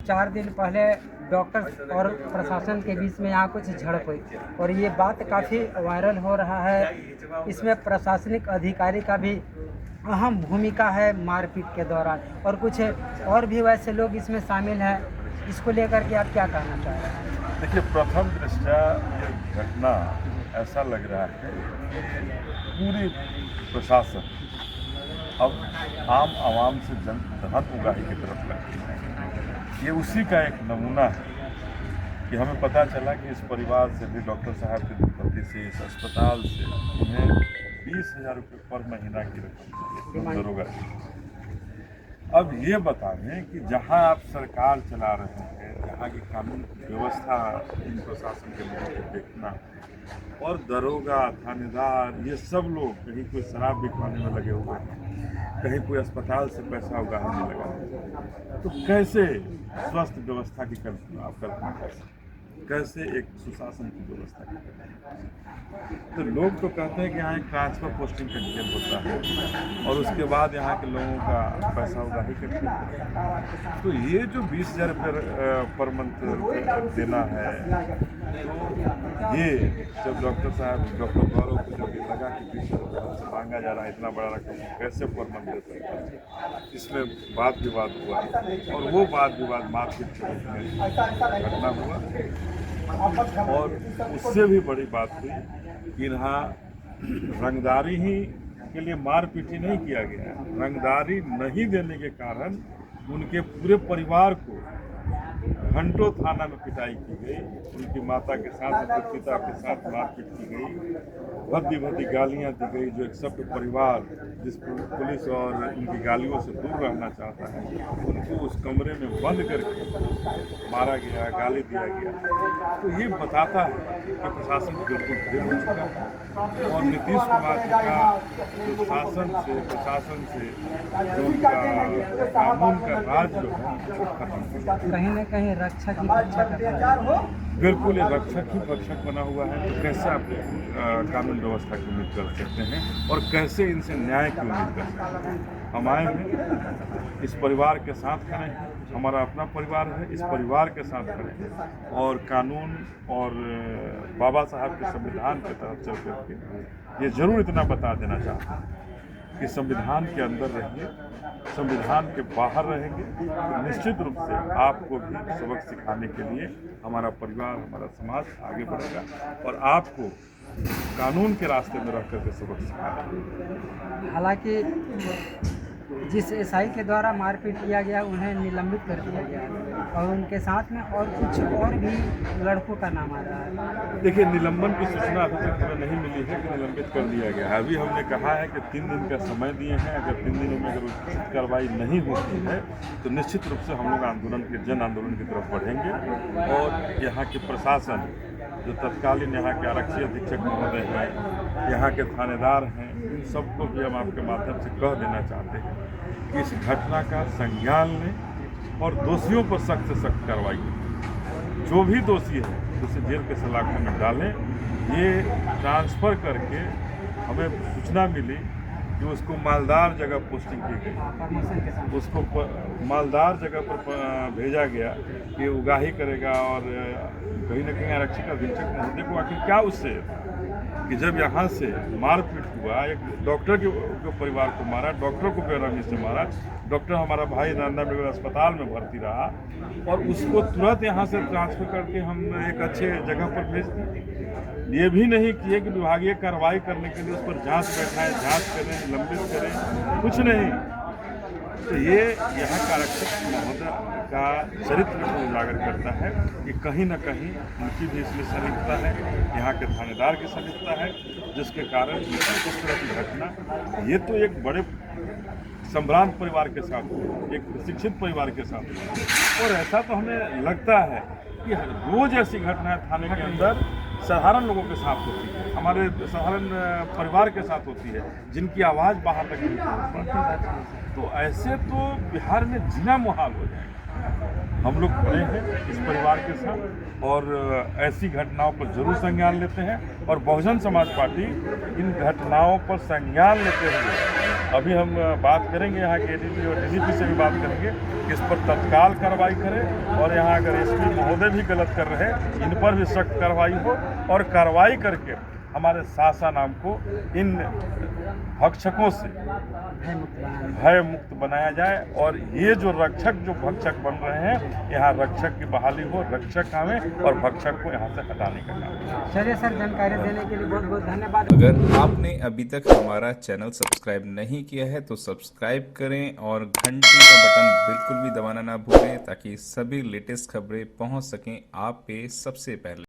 4 दिन पहले डॉक्टर और प्रशासन के बीच में यहाँ कुछ झड़प हुई और ये बात काफ़ी वायरल हो रहा है। इसमें प्रशासनिक अधिकारी का भी अहम भूमिका है मारपीट के दौरान, और कुछ और भी वैसे लोग इसमें शामिल हैं। इसको लेकर के आप क्या कहना चाह रहे हैं? देखिए, प्रथम दृष्टया ये घटना ऐसा लग रहा है पूरी प्रशासन अब आम आवाम से धन उगाही की तरफ लगती है। ये उसी का एक नमूना है कि हमें पता चला कि इस परिवार से भी, डॉक्टर साहब के दुर्पति से, इस अस्पताल से उन्हें 20,000 रुपये पर महीना की रकम दरोगा। अब ये बता दें कि जहां आप सरकार चला रहे हैं, जहां की कानून व्यवस्था इन प्रशासन के लोगों को देखना है, और दरोगा, थानेदार, ये सब लोग कहीं कोई शराब बिकवाने में लगे हुए हैं, कहीं कोई अस्पताल से पैसा उगाने में लगा है, तो कैसे स्वास्थ्य व्यवस्था की आप कल्पना कर सकते, कैसे एक सुशासन की व्यवस्था की कल्पना। तो लोग तो कहते हैं कि यहाँ एक ट्रांसफर पोस्टिंग का खेल होता है और उसके बाद यहाँ के लोगों का पैसा उगाही का खेल होता है। तो ये जो 20,000 रुपये पर मंथ देना है, तो ये जब डॉक्टर साहब, डॉक्टर गौरव को जब ये लगा कि 20,000 रुपये से मांगा जा रहा है, इतना बड़ा रकम कैसे पर मंथ दे सकता है, इसमें वाद विवाद हुआ और वो वाद विवाद मारपीट के रूप में घटना हुआ। और उससे भी बड़ी बात हुई कि यहाँ रंगदारी ही के लिए मारपीट ही नहीं किया गया, रंगदारी नहीं देने के कारण उनके पूरे परिवार को घंटों थाना में पिटाई की गई, उनकी माता के साथ, उनके पिता के साथ मारपीट की गई, भद्दी भद्दी गालियां दी गई। जो एक सभ्य परिवार जिस पुलिस और उनकी गालियों से दूर रहना चाहता है, उनको उस कमरे में बंद करके मारा गया, गाली दिया गया। तो ये बताता है कि प्रशासन बिल्कुल फेल हो चुका है और नीतीश कुमार जी का जो शासन से, प्रशासन से जो उनका कानून का राज जो है वो खत्म हो गया। कहीं न कहीं रक्षक ही भक्षक, बिल्कुल ये रक्षक ही भक्षक बना हुआ है। तो कैसे आप कानून व्यवस्था की उम्मीद कर सकते हैं और कैसे इनसे न्याय की उम्मीद कर सकते हैं? हम आए हैं, इस परिवार के साथ खड़े हैं, हमारा अपना परिवार है, इस परिवार के साथ खड़े हैं और कानून और बाबा साहब के संविधान की तरफ चल करके ये जरूर इतना बता देना चाहता हूँ कि संविधान के अंदर रहिए, संविधान के बाहर रहेंगे तो निश्चित रूप से आपको भी सबक सिखाने के लिए हमारा परिवार, हमारा समाज आगे बढ़ेगा और आपको कानून के रास्ते में रह करके सबक सिखाएगा। हालांकि जिस एसआई के द्वारा मारपीट किया गया उन्हें निलंबित कर दिया गया और उनके साथ में और कुछ और भी लड़कों का नाम आ रहा है। देखिए, निलंबन की सूचना अभी तक हमें नहीं मिली है कि निलंबित कर दिया गया है। अभी हमने कहा है कि 3 दिन का समय दिए हैं, अगर 3 दिनों में अगर उचित कार्रवाई नहीं होती है तो निश्चित रूप से हम लोग जन आंदोलन की तरफ बढ़ेंगे और यहाँ के प्रशासन, जो तत्कालीन यहाँ के आरक्षी अधीक्षक महोदय हैं, यहाँ के थानेदार हैं, इन सबको भी हम आपके माध्यम से कह देना चाहते हैं कि इस घटना का संज्ञान लें और दोषियों पर सख्त से सख्त कार्रवाई करें। जो भी दोषी है उसे जेल के सलाखों में डालें। ये ट्रांसफ़र करके हमें सूचना मिली कि उसको मालदार जगह पोस्टिंग की गई, उसको मालदार जगह पर भेजा गया कि उगाही करेगा और कहीं न कहीं आरक्षी अधीक्षक महोदय को आखिर क्या उससे कि जब यहाँ से मारपीट हुआ, एक डॉक्टर के परिवार को मारा, डॉक्टर को बेरहमी से मारा, डॉक्टर हमारा भाई नंदा मेडिकल अस्पताल में भर्ती रहा और उसको तुरंत यहाँ से ट्रांसफ़र करके हम एक अच्छे जगह पर भेज दिए। ये भी नहीं किए कि विभागीय कार्रवाई करने के लिए उस पर जांच बैठाएं, जांच करें, निलंबित करें, कुछ नहीं। तो ये यहाँ का आरक्षक महोदय का चरित्र को उजागर करता है कि कहीं न कहीं उनकी भी इसमें संलिप्तता है, यहाँ के थानेदार की संलिप्तता है, जिसके कारण इस तरह की घटना, ये तो एक बड़े संभ्रांत परिवार के साथ हुआ, एक शिक्षित परिवार के साथ हुआ और ऐसा तो हमें लगता है कि रोज ऐसी घटनाएं थाने के अंदर साधारण लोगों के साथ होती है, हमारे साधारण परिवार के साथ होती है, जिनकी आवाज़ बाहर तक नहीं पहुँच पाती। तो ऐसे तो बिहार में जीना मुहाल हो जाएगा। हम लोग खड़े हैं इस परिवार के साथ और ऐसी घटनाओं पर जरूर संज्ञान लेते हैं और बहुजन समाज पार्टी इन घटनाओं पर संज्ञान लेते हुए अभी हम बात करेंगे यहाँ के एडीजी और डीजीपी से भी बात करेंगे कि इस पर तत्काल कार्रवाई करें और यहाँ अगर एसपी महोदय भी गलत कर रहे हैं इन पर भी सख्त कार्रवाई हो और कार्रवाई करके हमारे शासन को इन भक्षकों से भय मुक्त बनाया जाए और ये जो रक्षक जो भक्षक बन रहे हैं यहाँ रक्षक की बहाली हो, रक्षक आवे और भक्षक को यहाँ से हटाने का काम। चलिए सर, जानकारी देने के लिए बहुत बहुत धन्यवाद। अगर आपने अभी तक हमारा चैनल सब्सक्राइब नहीं किया है तो सब्सक्राइब करें और घंटी का बटन बिल्कुल भी दबाना ना भूलें ताकि सभी लेटेस्ट खबरें पहुंच सकें आप पे सबसे पहले।